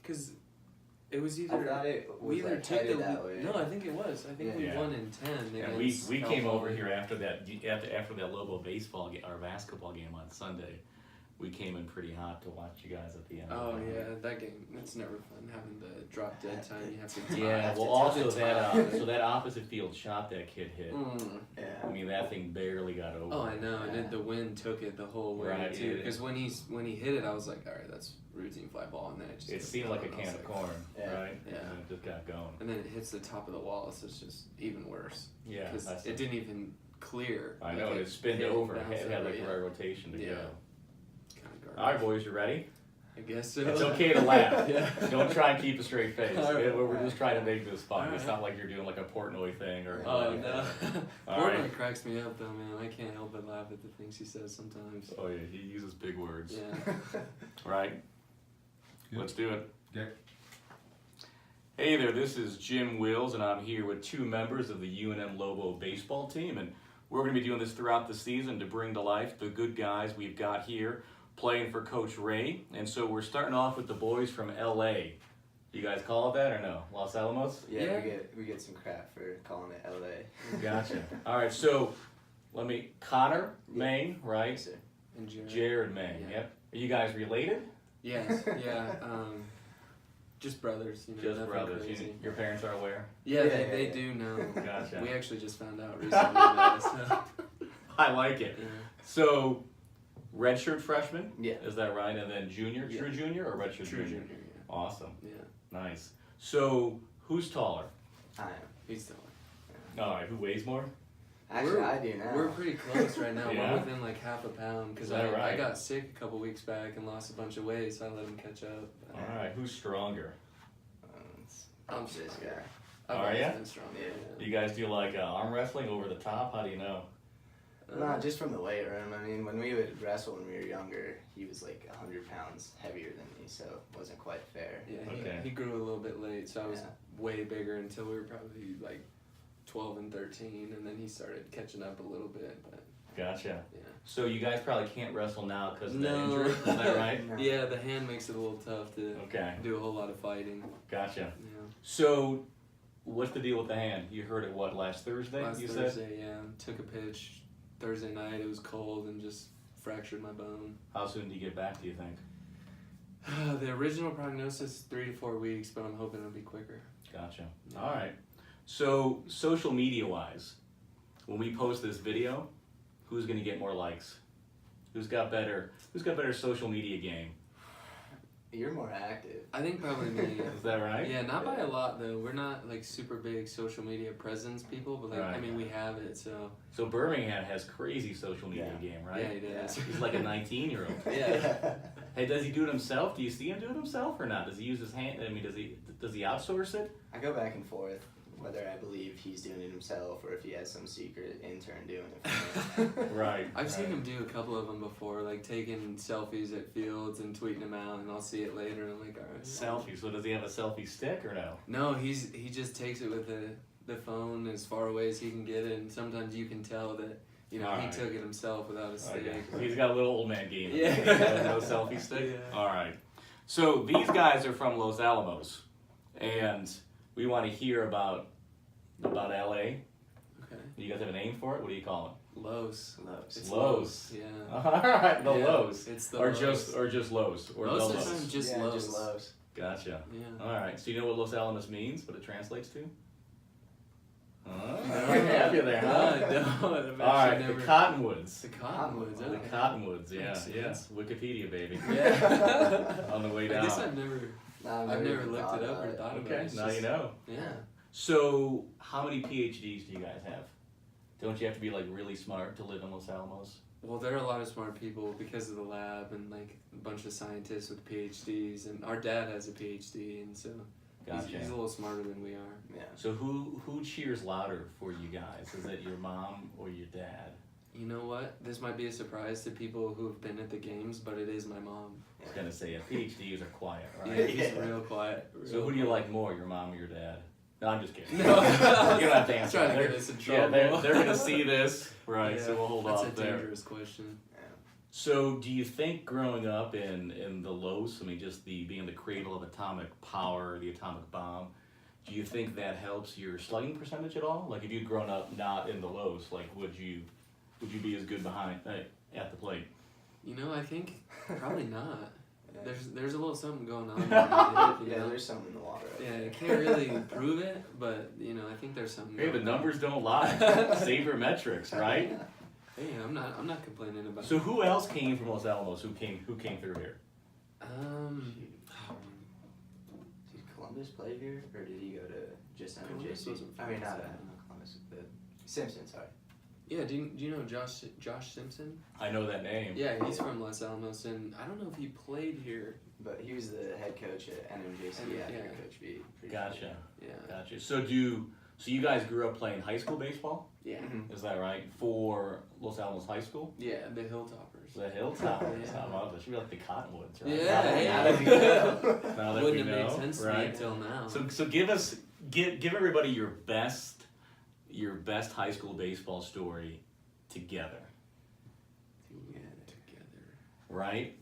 because it was either I thought it was we either like took headed that way. No, I think it was. I think we Yeah. won in 10. Yeah, we came over here after that Lobo baseball game, or basketball game on Sunday. We came in pretty hot to watch you guys at the end. Oh yeah, that game. It's never fun having the drop dead time. You have to. Yeah, well, also that opposite field shot that kid hit. Yeah. I mean, that thing barely got over. Oh, I know, and Yeah. then the wind took it the whole way Right, too. yeah. Because when he hit it, I was like, all right, that's routine fly ball, and then it just. It seemed like a can of corn, Yeah. right? Yeah. And it just got going. And then it hits the top of the wall, so it's just even worse. Yeah, Because that's it didn't even clear. I know, it spinned hit over. and It had like bounced a over, rotation to Yeah. go. Kind of garbage. All right, boys, you ready? I guess so. It's okay to laugh. Yeah. Don't try and keep a straight face. All right. We're just trying to make this fun. All It's right. not like you're doing like a Portnoy thing or. Oh anything. no. All Portnoy right. cracks me up though, man. I can't help but laugh at the things he says sometimes. Oh yeah, he uses big words. Yeah. Right. Good. Let's do it. Okay. Hey there, this is Jim Wills, and I'm here with two members of the UNM Lobo baseball team, and we're going to be doing this throughout the season to bring to life the good guys we've got here playing for Coach Ray. And so we're starting off with the boys from LA. You guys call it that or no? Los Alamos? Yeah, Yeah. we get some crap for calling it LA. Gotcha. All right, so Connor, Yeah. Maine, right? Yes, sir. And Jared. Jared, Maine. Yeah. Yep. Are you guys related? Yes. Yeah. Just brothers. You know, Just nothing brothers. Crazy. Your parents are aware? Yeah, Yeah, they yeah. do know. Gotcha. We actually just found out recently. Though, so, I like it. yeah. So, redshirt freshman? Yeah. Is that right? And then junior? Yeah. True junior or redshirt True junior? junior. Yeah. Awesome. Yeah. Nice. So, who's taller? I am. He's taller. All right, who weighs more? Actually, I do now. We're pretty close right now. Yeah? We're within like half a pound because Is that I right? got sick a couple weeks back and lost a bunch of weight, so I let him catch up. All right, who's stronger? I'm this strong. guy. I've Are always ya? been strong. Yeah. You guys do like arm wrestling over the top? How do you know? Not just from the weight room. I mean, when we would wrestle when we were younger, he was like 100 pounds heavier than me, so it wasn't quite fair. Yeah, Okay. he grew a little bit late, so I was Yeah. way bigger until we were probably like 12 and 13, and then he started catching up a little bit. But Gotcha. yeah, So you guys probably can't wrestle now because of that No. injury? Is that right? No. yeah, the hand makes it a little tough to Okay, do a whole lot of fighting. gotcha. Yeah, So, what's the deal with the hand? You heard it, what, last Thursday, last you said? Thursday, yeah, took a pitch Thursday night. It was cold and just fractured my bone. How soon do you get back, do you think? The original prognosis 3 to 4 weeks, but I'm hoping it'll be quicker. Gotcha. Yeah. All right. So, social media-wise, when we post this video, who's going to get more likes? Who's got better social media game? You're more active. I think probably me. Is that right? Yeah, not by a lot though. We're not like super big social media presence people, but like I Right. mean we have it, so So Birmingham has crazy social media Yeah. game, yeah, right? he does. He's like a 19-year-old. Yeah. Hey, does he do it himself? Do you see him do it himself or not? Does he use his hand? I mean, does he outsource it? I go back and forth whether I believe he's doing it himself or if he has some secret intern doing it for me. Right. I've seen him do a couple of them before, like taking selfies at fields and tweeting them out, and I'll see it later, and I'm like, all right. Selfie. So does he have a selfie stick or no? No, he just takes it with the phone as far away as he can get it, and sometimes you can tell that he Alright. took it himself without a stick. Okay. He's got a little old man game. Yeah. No selfie stick. Yeah. All right. So these guys are from Los Alamos, and we want to hear about LA. Okay. You guys have a name for it? What do you call Los. Loves. It's Lows. Yeah. it? All right, the Yeah, Lows. It's the Or Los. just Lows. Or Most the of the Lows. time, just yeah, Los. just loves. Gotcha. Yeah. All right. So you know what Los Alamos means? What it translates to? Oh, No. I have you there, huh? No, I've All right. actually The never. Cottonwoods. The Cottonwoods. The Okay. Cottonwoods. Yeah. Makes Yeah. sense. Wikipedia, baby. Yeah. On the way I down. guess I've never I've never looked it up or thought about it. Okay. It's Now just- you know. Yeah. So, how many PhDs do you guys have? Don't you have to be like really smart to live in Los Alamos? Well, there are a lot of smart people because of the lab and like a bunch of scientists with PhDs, and our dad has a PhD, and so Gotcha. he's a little smarter than we are. Yeah. So who cheers louder for you guys? Is it your mom or your dad? You know what? This might be a surprise to people who have been at the games, but it is my mom. I was gonna say, PhDs are quiet, Yeah, right? he's real quiet. So who do you like more, your mom or your dad? No, I'm just kidding. No. You don't have to answer. Trying to They're- get us in Yeah, trouble. they're gonna see this, right? Yeah, so we'll hold that's off a there. dangerous question. So, do you think growing up in the Los, I mean, just being the cradle of atomic power, the atomic bomb, do you think that helps your slugging percentage at all? Like, if you'd grown up not in the Los, like, would you be as good behind at the plate? You know, I think probably not. Yeah. There's a little something going on. Yeah, there's something in the water. Yeah, I can't really prove it, but you know, I think there's something. Hey, the going on. numbers don't lie. Sabermetrics, right? Hey, I'm not complaining about. So, who else came from Los Alamos? Who came through here? Did Columbus play here, or did he go to just Columbus NJC? wasn't I mean, from not Los Columbus. Simpson, sorry. Yeah, do you know Josh Simpson? I know that name. Yeah, he's from Los Alamos, and I don't know if he played here. But he was the head coach at NMJC after Yeah. Coach B. Pretty Gotcha. sure. Yeah. Gotcha. So you guys grew up playing high school baseball? Yeah. Mhm. Is that right? For Los Alamos High School? Yeah, the Hilltoppers. The Hilltoppers. Yeah. How about that? Should be like the Cottonwoods, right? Yeah, Now that we know. Now that Wouldn't we have know, made sense to me right? until now. So give everybody your best high school baseball story together, Together. right?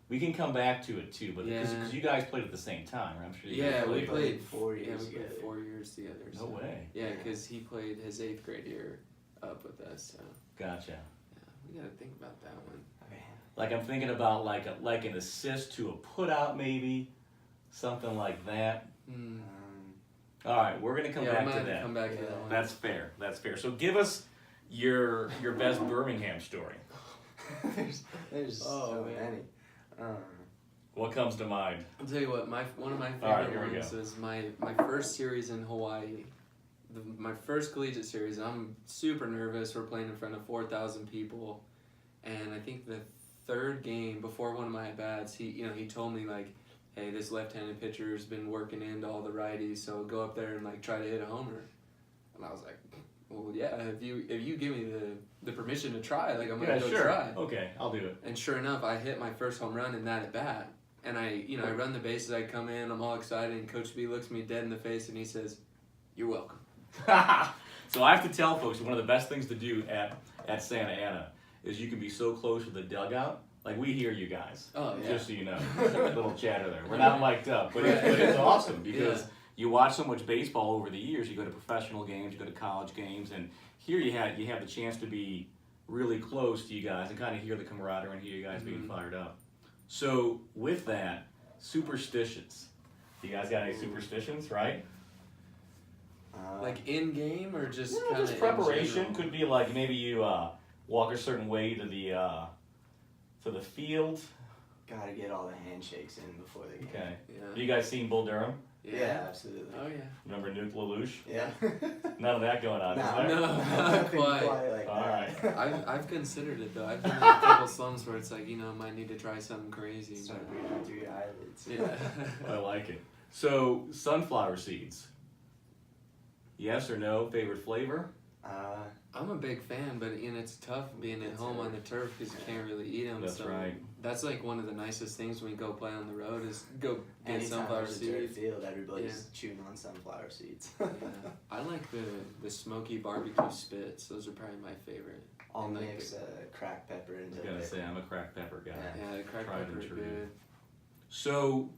We can come back to it too, but because Yeah. you guys played at the same time, right? I'm sure. You Yeah, guys we played. played 4 Yeah, years we played together. 4 years together. No so. way. Yeah, because he played his 8th grade year up with us. So Gotcha. yeah, we gotta think about that one. Okay. Like I'm thinking about like an assist to a put out maybe, something like that. Hmm. All right, we're gonna come yeah, back we might to have to that. come back to Yeah. that one. That's fair. That's fair. So give us your best Birmingham story. there's Oh, so man. many. What comes to mind? I'll tell you what, one of my All right, favorite here we ones was my first series in Hawaii. My first collegiate series. I'm super nervous. We're playing in front of 4,000 people, and I think the third game before one of my at bats, he told me like, hey, this left-handed pitcher's been working into all the righties, so go up there and like try to hit a homer. And I was like, well, yeah, if you give me the permission to try, like I'm gonna go sure. try. Okay, I'll do it. And sure enough, I hit my first home run in that at bat. And I run the bases, I come in, I'm all excited, and Coach B looks me dead in the face and he says, "You're welcome." So I have to tell folks, one of the best things to do at Santa Ana is you can be so close to the dugout. Like we hear you guys. Oh, yeah. Just so you know, little chatter there. We're not mic'd up, but it's awesome because you watch so much baseball over the years. You go to professional games, you go to college games, and here you have the chance to be really close to you guys and kind of hear the camaraderie and hear you guys being fired up. So with that, superstitions. You guys got any superstitions, right? Like in game or just Yeah, kind of just preparation. Could be like maybe you walk a certain way to the field. Gotta get all the handshakes in before the game. Okay. Yeah. Have you guys seen Bull Durham? Yeah, absolutely. Oh yeah. Remember Nuke LaLoosh? Yeah. None of that going on, is No. there? No, not Nothing quite. like All that. right. I've considered it though. I've been in a couple slumps where it's like, might need to try something crazy. Start But, breathing through your eyelids. yeah. I like it. So, sunflower seeds. Yes or no? Favorite flavor? I'm a big fan, but it's tough being at home on the turf because you can't really eat them. That's so right. That's like one of the nicest things when you go play on the road is go get Anytime sunflower there's a turf seeds. field, everybody's chewing on sunflower seeds. Yeah. I like the smoky barbecue spits. Those are probably my favorite. I'll And, like, mix cracked pepper I into was gonna it. say I'm a cracked pepper guy. Yeah, the cracked Tried pepper and is true. good. So,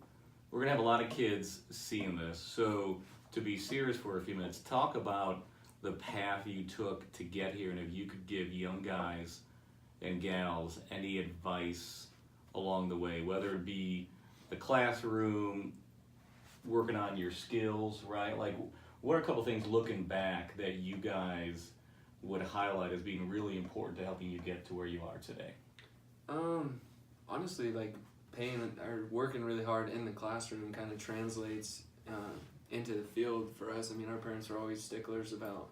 we're gonna have a lot of kids seeing this. So, to be serious for a few minutes, talk about the path you took to get here, and if you could give young guys and gals any advice along the way, whether it be the classroom, working on your skills, right? Like, what are a couple things looking back that you guys would highlight as being really important to helping you get to where you are today? Honestly, like working really hard in the classroom kind of translates into the field for us. I mean, our parents were always sticklers about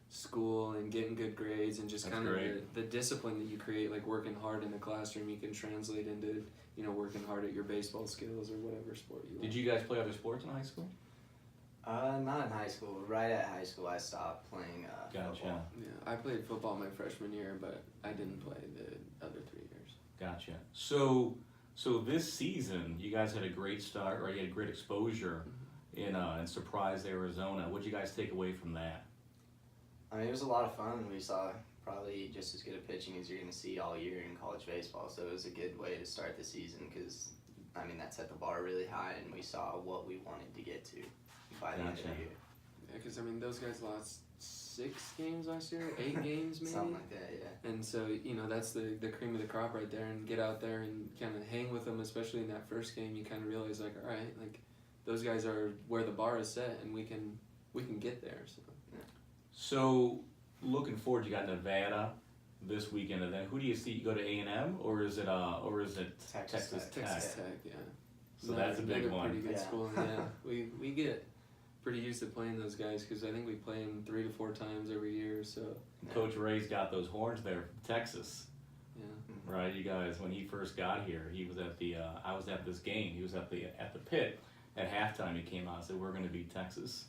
school and getting good grades and just That's kind of great. the discipline that you create, like working hard in the classroom, you can translate into, working hard at your baseball skills or whatever sport you Did like. you guys play other sports in high school? Not in high school. Right at high school, I stopped playing Gotcha. football. Yeah, I played football my freshman year, but I didn't play the other 3 years. Gotcha. So this season, you guys had a great start, or you had great exposure in Surprise, Arizona. What did you guys take away from that? I mean, it was a lot of fun. We saw probably just as good at pitching as you're going to see all year in college baseball. So it was a good way to start the season because, I mean, that set the bar really high, and we saw what we wanted to get to by the end of the year. Yeah, because, I mean, those guys lost 6 games last year, 8 games maybe? Something like that, yeah. And so, you know, that's the cream of the crop right there, and get out there and kind of hang with them, especially in that first game. You kind of realize, like, all right, like, those guys are where the bar is set, and we can get there. So, yeah. So, looking forward, you got Nevada this weekend, and then who do you see? You go to A&M, or is it Texas Tech? Texas Tech, yeah. So that's a big another one. Pretty good Yeah. school, yeah. We get pretty used to playing those guys because I think we play them 3 to 4 times every year. So Coach Ray's got those horns there from Texas, yeah, right? You guys, when he first got here, he was at the. I was at this game. He was at the pit at halftime. He came out and said, "We're going to beat Texas,"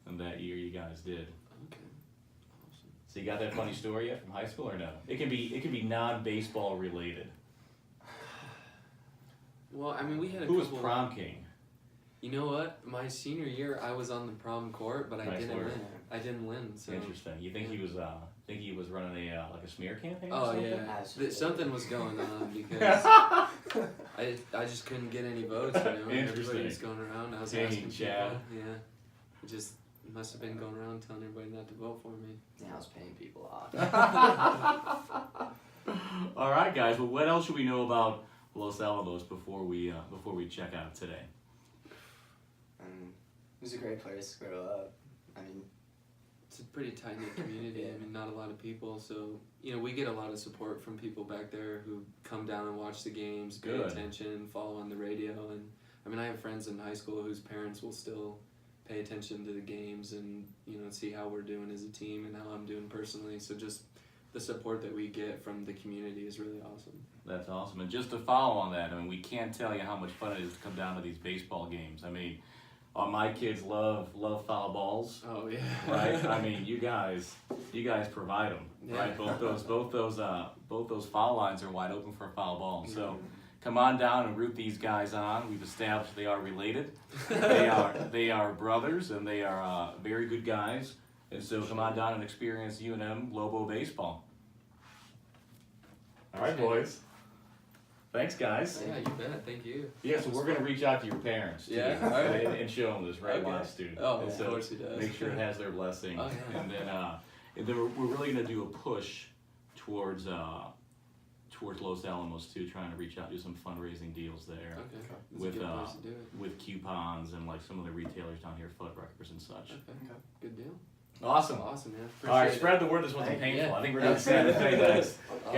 and that year you guys did. okay, awesome. So you got that funny story yet from high school or no? It can be non-baseball related. Well, I mean, we had a Who was couple. prom king? You know what? My senior year, I was on the prom court, but I Nice didn't work. win. I didn't win. So. Interesting. You think he was running a like a smear campaign? Or Oh something? yeah, Absolutely. something was going on because I just couldn't get any votes. You know, everybody Interesting. was going around. I was Dang, asking Chad. people. Yeah, it just must have been going around telling everybody not to vote for me. Yeah, I was paying people off. All right, guys. Well, what else should we know about Los Alamos before we check out today? It was a great place to grow up. I mean, It's a pretty tight knit community. I mean, not a lot of people, so you know we get a lot of support from people back there who come down and watch the games, pay Good. attention, follow on the radio, and I mean I have friends in high school whose parents will still pay attention to the games and you know see how we're doing as a team and how I'm doing personally. So just the support that we get from the community is really awesome. That's awesome. And just to follow on that, I mean, we can't tell you how much fun it is to come down to these baseball games. I mean, my kids love foul balls. Oh yeah. Right. I mean, you guys provide them. Yeah. Right. Both those foul lines are wide open for a foul ball. So come on down and root these guys on. We've established they are related. They are brothers, and they are very good guys. And so come on down and experience UNM Lobo baseball. All right, boys. Thanks, guys. Yeah, you bet. Thank you. Yeah, so we're going to reach out to your parents, too, Yeah, all right. and show them this Ray Okay. Wise student. Oh, And of course he does. Make sure it has their blessing. Oh, yeah. And then we're really going to do a push towards Los Alamos, too, trying to reach out, do some fundraising deals there. Okay. That's With, a good place to do it. with coupons and like some of the retailers down here, Fuddruckers and such. Okay. Good deal. Awesome. Awesome, man. All right, Appreciate it. spread the word. This wasn't Thank you. painful. Yeah. I think we're done. Thanks. Awesome.